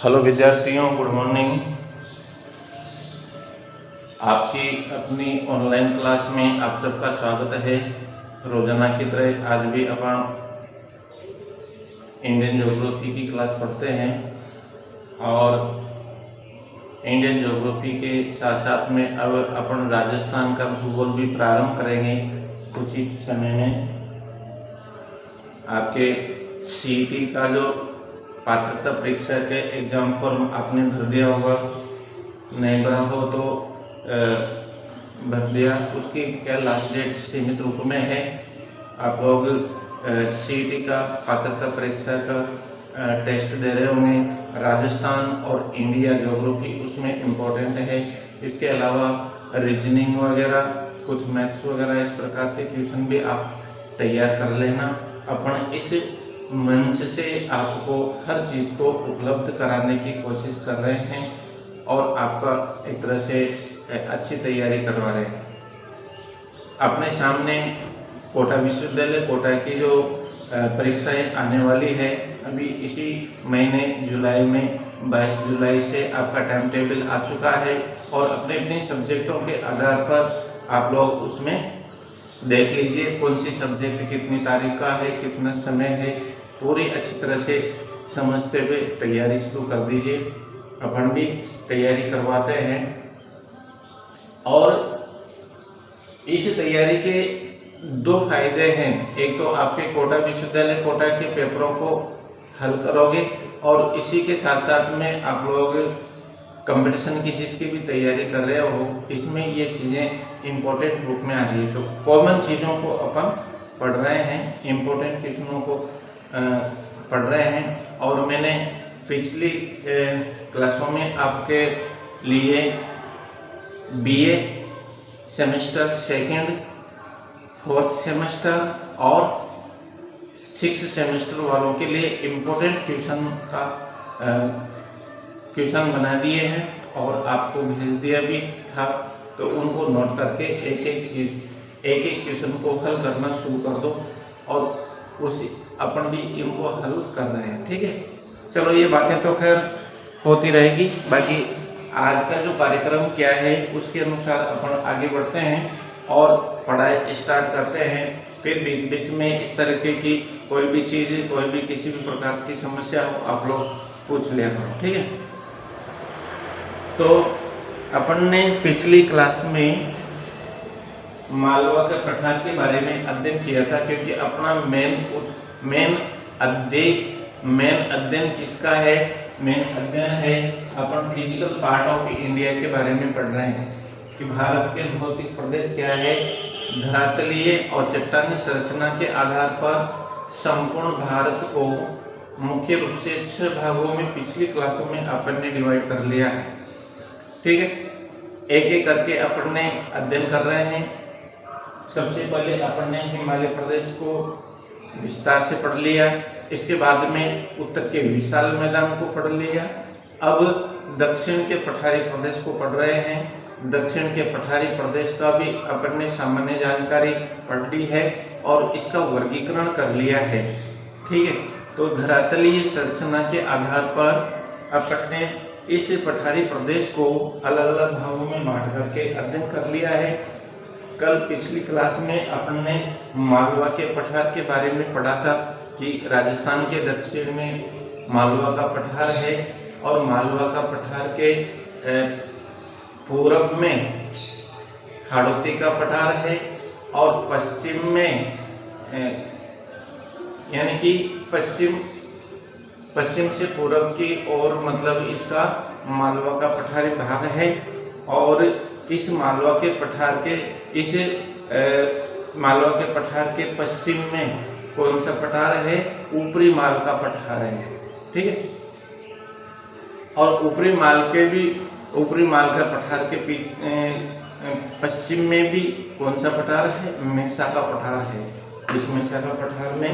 Hello विद्यार्थियों, good morning. आपकी अपनी ऑनलाइन क्लास में आप सबका स्वागत है। रोजाना की तरह आज भी अपन इंडियन ज्योग्राफी की क्लास पढ़ते हैं और इंडियन ज्योग्राफी के साथ साथ में अब अपन राजस्थान का भूगोल भी प्रारंभ करेंगे कुछ ही समय में। आपके सीईटी का जो पात्रता परीक्षा के एग्जाम फॉर्म आपने भर दिया होगा, नहीं भरा हो तो भर दिया। उसकी क्या लास्ट डेट सीमित रूप में है। आप लोग सीईटी का पात्रता परीक्षा का टेस्ट दे रहे होंगे। राजस्थान और इंडिया ज्योग्राफी उसमें इम्पोर्टेंट है। इसके अलावा रीजनिंग वगैरह, कुछ मैथ्स वगैरह, इस प्रकार के ट्यूशन भी आप तैयार कर लेना। अपन इस मंच से आपको हर चीज़ को उपलब्ध कराने की कोशिश कर रहे हैं और आपका एक तरह से अच्छी तैयारी करवा रहे हैं। अपने सामने कोटा विश्वविद्यालय कोटा की जो परीक्षाएं आने वाली है, अभी इसी महीने जुलाई में 22 जुलाई से आपका टाइम टेबल आ चुका है और अपने अपने सब्जेक्टों के आधार पर आप लोग उसमें देख लीजिए कौन सी सब्जेक्ट कितनी तारीख का है, कितना समय है, पूरी अच्छी तरह से समझते हुए तैयारी शुरू कर दीजिए। अपन भी तैयारी करवाते हैं और इस तैयारी के दो फायदे हैं। एक तो आपके कोटा विश्वविद्यालय कोटा के पेपरों को हल करोगे और इसी के साथ साथ में आप लोग कंपटीशन की जिसकी भी तैयारी कर रहे हो, इसमें ये चीज़ें इम्पोर्टेंट रूप में आ रही है। तो कॉमन चीज़ों को अपन पढ़ रहे हैं, इम्पोर्टेंट क्वेश्चनों को पढ़ रहे हैं। और मैंने पिछली क्लासों में आपके लिए BA semester second, fourth semester और 6 सेमेस्टर वालों के लिए इम्पोर्टेंट क्वेश्चन बना दिए हैं और आपको भेज दिया भी था। तो उनको नोट करके एक एक क्वेश्चन को हल करना शुरू कर दो और उसी अपन भी इनको हल कर रहे हैं। ठीक है, चलो ये बातें तो खैर होती रहेगी। बाकी आज का जो कार्यक्रम क्या है उसके अनुसार अपन आगे बढ़ते हैं और पढ़ाई स्टार्ट करते हैं। फिर बीच बीच में इस तरीके की कोई भी चीज़, कोई भी किसी भी प्रकार की समस्या हो, आप लोग पूछ लिया करो। ठीक है, तो अपन ने पिछली क्लास में मालवा के पठार के बारे में अध्ययन किया था, क्योंकि अपना मेन अध्ययन किसका है? मेन अध्ययन है अपन फिजिकल पार्ट ऑफ इंडिया के बारे में पढ़ रहे हैं कि भारत के भौतिक प्रदेश क्या है। धरातलीय और चट्टानी संरचना के आधार पर संपूर्ण भारत को मुख्य रूप से 6 भागों में पिछली क्लासों में अपन ने डिवाइड कर लिया है। ठीक है, एक एक करके अपन ने अध्ययन कर रहे हैं। सबसे पहले अपन ने हिमालय प्रदेश को विस्तार से पढ़ लिया, इसके बाद में उत्तर के विशाल मैदान को पढ़ लिया। अब दक्षिण के पठारी प्रदेश को पढ़ रहे हैं। दक्षिण के पठारी प्रदेश का भी अपन ने सामान्य जानकारी पढ़ ली है और इसका वर्गीकरण कर लिया है। ठीक है, तो धरातलीय संरचना के आधार पर अपन ने इस पठारी प्रदेश को अलग अलग भागों में बांट करके अध्ययन कर लिया है। कल पिछली क्लास में अपन ने मालवा के पठार के बारे में पढ़ा था कि राजस्थान के दक्षिण में मालवा का पठार है और मालवा का पठार के पूर्व में हाड़ौती का पठार है और पश्चिम में यानी कि पश्चिम से पूर्व की ओर मतलब इसका मालवा का पठारी भाग है। और इस मालवा के पठार के पश्चिम में कौन सा पठार है? ऊपरी माल का पठार है। ठीक है, और ऊपरी माल का पठार के पश्चिम में भी कौन सा पठार है? मेसा का पठार है। इस मेसा का पठार में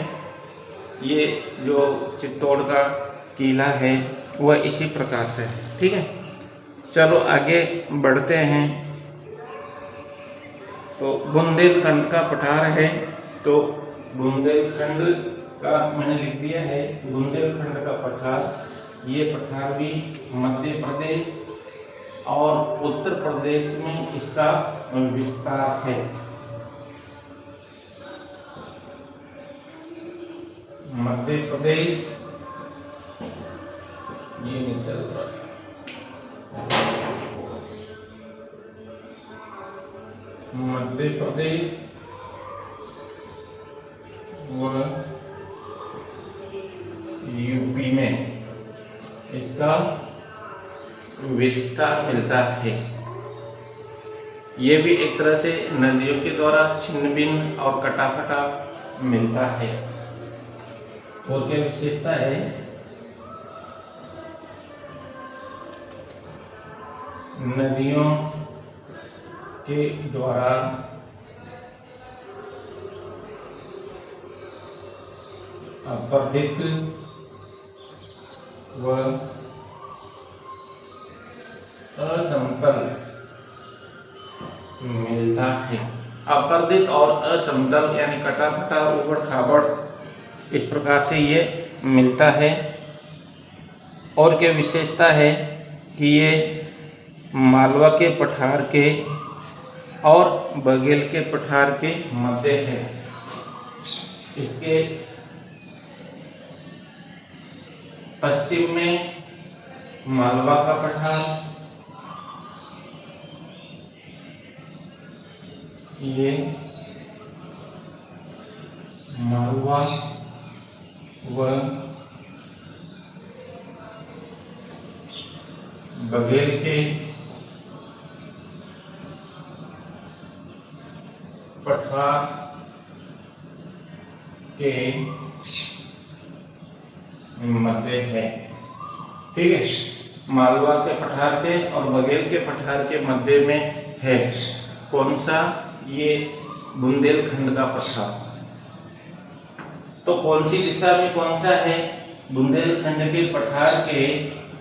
ये जो चित्तौड़ का किला है वह इसी प्रकार से है। ठीक है, चलो आगे बढ़ते हैं। तो बुंदेलखंड का पठार है, तो बुंदेलखंड का मैंने लिख दिया है बुंदेलखंड का पठार ये पठार भी मध्य प्रदेश और उत्तर प्रदेश में इसका विस्तार है। मध्य प्रदेश ये नहीं चल रहा, मध्य प्रदेश व यूपी में इसका विस्तार मिलता है। ये भी एक तरह से नदियों के द्वारा छिन्न भिन्न और कटाफटा मिलता है। और क्या विशेषता है, नदियों के द्वारा अपर्दित व असमतल मिलता है। अपर्दित और असमतल यानी कटाफटा उबड़ खाबड़ इस प्रकार से ये मिलता है। और क्या विशेषता है कि ये मालवा के पठार के और बघेल के पठार के मध्य है। इसके पश्चिम में मालवा का पठार, ये मालवा व बघेल के पठार के मध्य है। ठीक है, मालवा के पठार के और बघेल के पठार के मध्य में है। कौन सा? ये बुंदेलखंड का पठार। तो कौन सी दिशा में कौन सा है? बुंदेलखंड के पठार के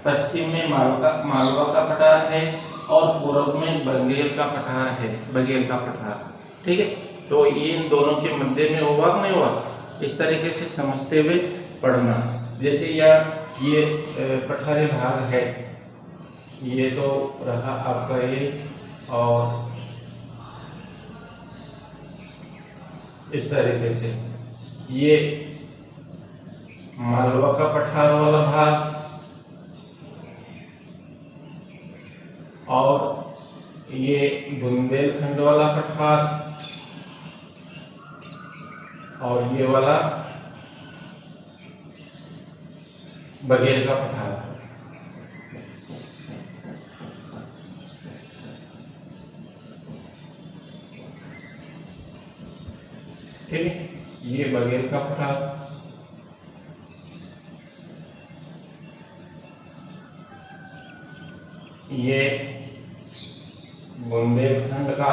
पश्चिम में मालवा का पठार है और पूर्व में बघेल का पठार है, बघेल का पठार। ठीक है, तो ये इन दोनों के मध्य में होगा कि नहीं हुआ, इस तरीके से समझते हुए पढ़ना। जैसे ये पठारी भाग है, ये तो रहा आपका ये, और इस तरीके से ये मालवा का पठार वाला भाग और ये बुंदेलखंड वाला पठार और ये वाला बघेल का पठार। ठीक है, ये बघेल का पठार, ये बुंदेलखंड का,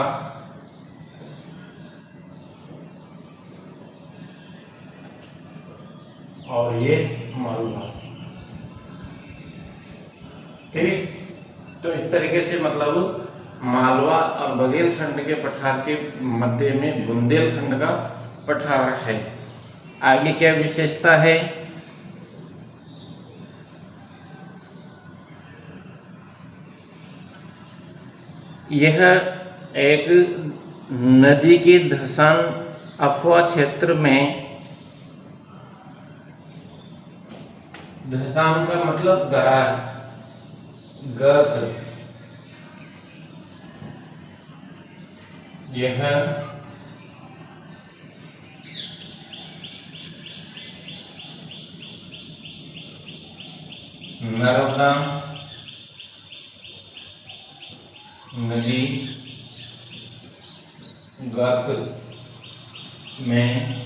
और ये मालवा। ठीक, तो इस तरीके से मतलब मालवा और बघेलखंड के पठार के मध्य में बुंदेलखंड का पठार है। आगे क्या विशेषता है? यह एक नदी के धसान अफवा क्षेत्र में, धसान का मतलब दरार, गर्त, यह नर्मदा नदी गर्त में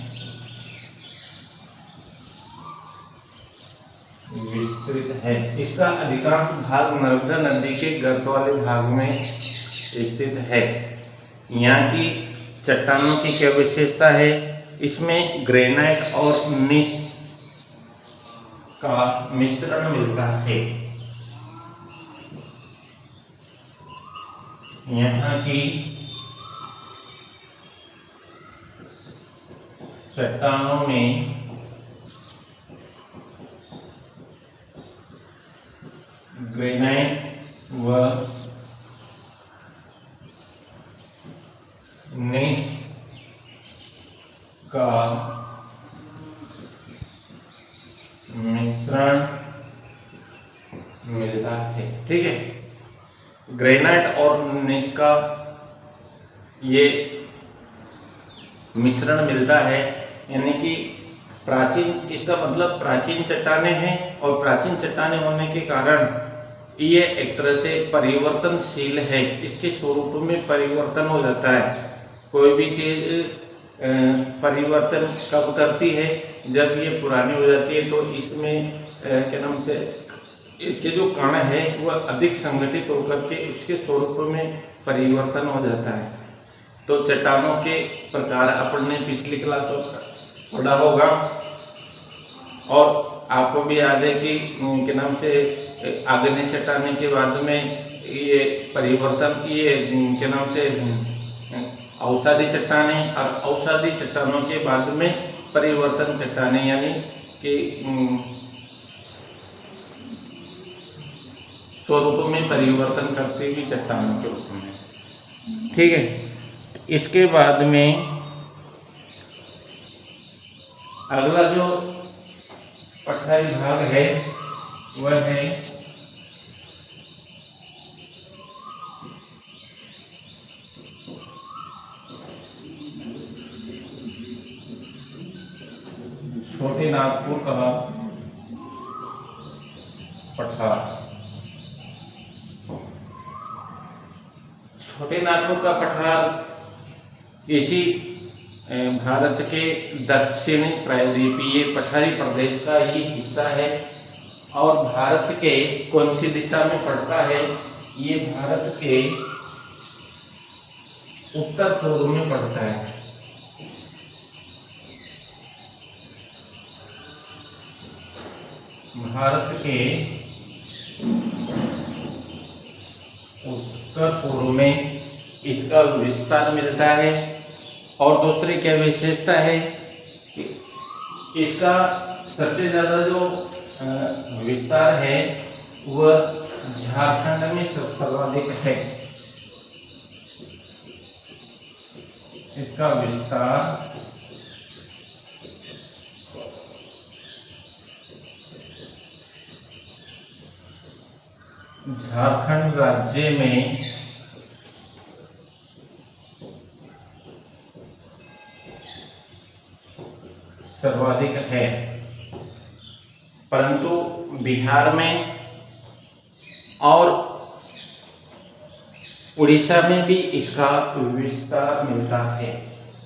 विस्तृत है। इसका अधिकांश भाग नर्मदा नदी के गर्त वाले भाग में स्थित है। यहाँ की चट्टानों की क्या विशेषता है? इसमें ग्रेनाइट और नीस का मिश्रण मिलता है। यहाँ की चट्टानों में ग्रेनाइट व नीस का मिश्रण मिलता है। ठीक है, ग्रेनाइट और नीस का ये मिश्रण मिलता है, यानी कि प्राचीन, इसका मतलब प्राचीन चट्टानें हैं और प्राचीन चट्टानें होने के कारण ये एक तरह से परिवर्तनशील है, इसके स्वरूप में परिवर्तन हो जाता है। कोई भी चीज परिवर्तन कब करती है, जब ये पुरानी हो जाती है तो इसमें क्या नाम से इसके जो कण है वह अधिक संगठित होकर के उसके स्वरूप में परिवर्तन हो जाता है। तो चट्टानों के प्रकार अपने पिछली क्लास में पढ़ा होगा और आपको भी याद है कि क्या नाम से आग्नेय चट्टाने के बाद में ये परिवर्तन, ये क्या नाम से औषधि चट्टाने और औषधि चट्टानों के बाद में परिवर्तन चट्टाने, यानी कि स्वरूप में परिवर्तन करती हुई चट्टानों के रूप में। ठीक है, इसके बाद में अगला जो पठारी भाग है वह है छोटे नागपुर का पठार। छोटे नागपुर का पठार इसी भारत के दक्षिणी प्रायद्वीपीय पठारी प्रदेश का ही हिस्सा है और भारत के कौन सी दिशा में पड़ता है, ये भारत के उत्तर पूर्व में पड़ता है। भारत के उत्तर पूर्व में इसका विस्तार मिलता है और दूसरी क्या विशेषता है कि इसका सबसे ज्यादा जो विस्तार है वह झारखंड में सर्वाधिक है। इसका विस्तार झारखंड राज्य में सर्वाधिक है, परंतु बिहार में और उड़ीसा में भी इसका विस्तार मिलता है।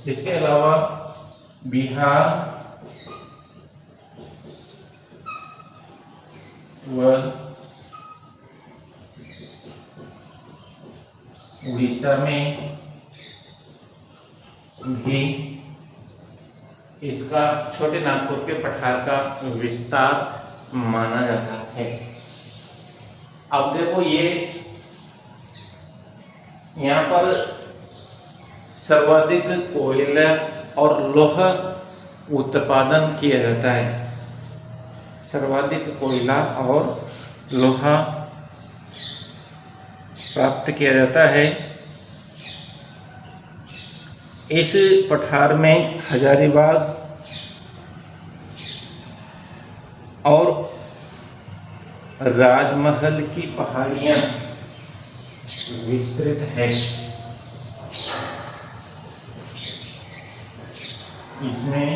इसके अलावा बिहार व उड़ीसा में भी इसका छोटे नागपुर के पठार का विस्तार माना जाता है। अब देखो, ये यहाँ पर सर्वाधिक कोयला और लोहा उत्पादन किया जाता है। सर्वाधिक कोयला और लोहा प्राप्त किया जाता है। इस पठार में हजारीबाग और राजमहल की पहाड़ियां विस्तृत है। इसमें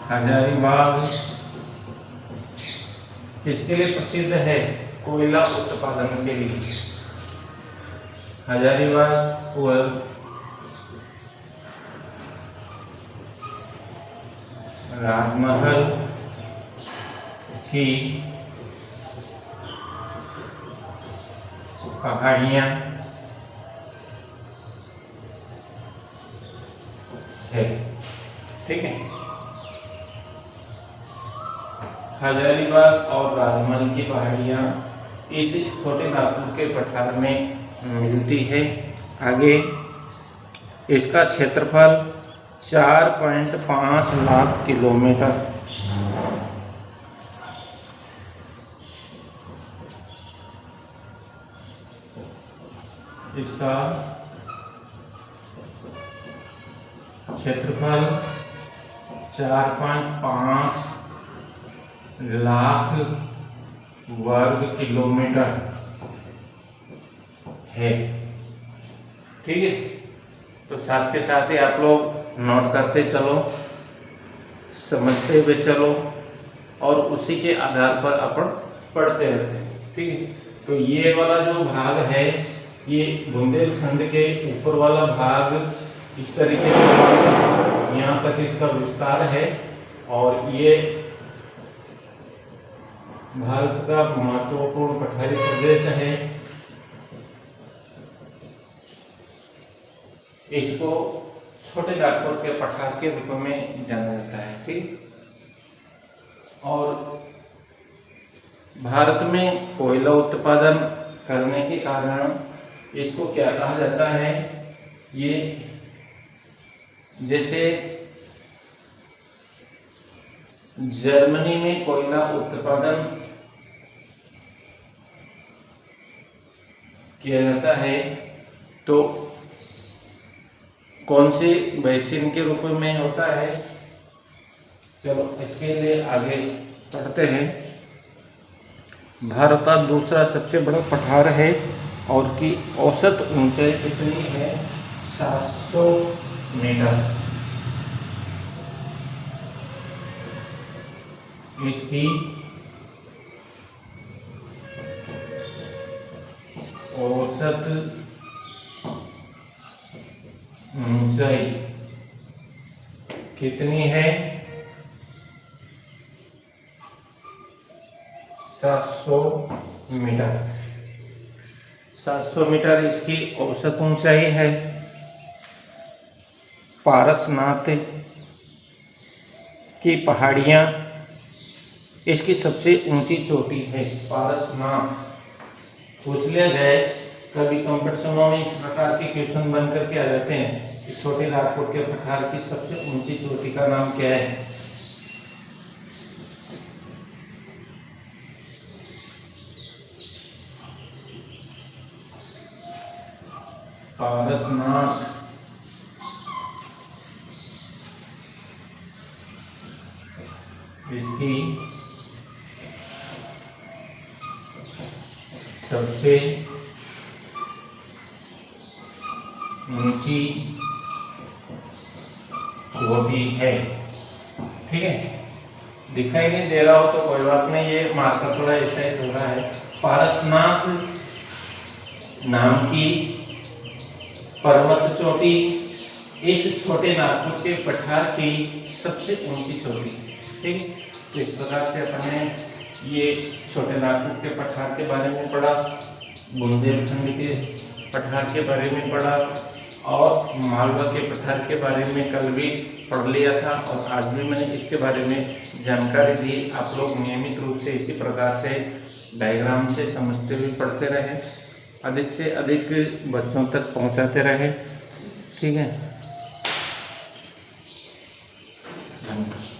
हजारीबाग किसके लिए प्रसिद्ध है? कोयला उत्पादन के लिए। हजारीबाग व राजमहल की पहाड़ियां है। ठीक है, हजारीबाग और राजमहल की पहाड़ियां इस छोटे नागपुर के पठार में मिलती है। आगे इसका क्षेत्रफल 4.5 लाख किलोमीटर। इसका क्षेत्रफल 4.5 लाख वर्ग किलोमीटर है। ठीक है, तो साथ के साथ ही आप लोग नोट करते चलो, समझते हुए चलो और उसी के आधार पर अपन पढ़ते रहते हैं। ठीक है, तो ये वाला जो भाग है, ये बुंदेलखंड के ऊपर वाला भाग इस तरीके से यहाँ तक इसका विस्तार है और ये भारत का महत्वपूर्ण पठारी प्रदेश है। इसको छोटे नागपुर के पठार के रूप में जाना जाता है। ठीक, और भारत में कोयला उत्पादन करने के कारण इसको क्या कहा जाता है, ये जैसे जर्मनी में कोयला उत्पादन किया जाता है, तो कौन से बेसिन के रूप में होता है, चलो इसके लिए आगे पढ़ते हैं। भारत का दूसरा सबसे बड़ा पठार है और की औसत ऊंचाई कितनी है, 700 मीटर। इसकी औसत ऊंचाई कितनी है, 700 मीटर। 700 मीटर इसकी औसत ऊंचाई है। पारसनाथ की पहाड़ियाँ इसकी सबसे ऊंची चोटी है, पारसनाथ। पूछ लिया गए कभी कंपटीशनों में, इस प्रकार के क्वेश्चन बन करके आ जाते हैं कि छोटे नागपुर के पठार की सबसे ऊंची चोटी का नाम क्या है। पारसनाथ इसकी सबसे ऊंची चोटी है। ठीक है, दिखाई नहीं दे रहा हो तो कोई बात नहीं, ये मार्कर थोड़ा ऐसा ही चल रहा है। पारसनाथ नाम की पर्वत चोटी इस छोटे नागपुर के पठार की सबसे ऊंची चोटी। ठीक, तो इस प्रकार से अपन ने ये छोटे नागपुर के पठार के बारे में पढ़ा, बुंदेलखंड के पठार के बारे में पढ़ा और मालवा के पठार के बारे में कल भी पढ़ लिया था और आज भी मैंने इसके बारे में जानकारी दी। आप लोग नियमित रूप से इसी प्रकार से डायग्राम से समझते हुए पढ़ते रहें, अधिक से अधिक बच्चों तक पहुंचाते रहें। ठीक है, धन्यवाद।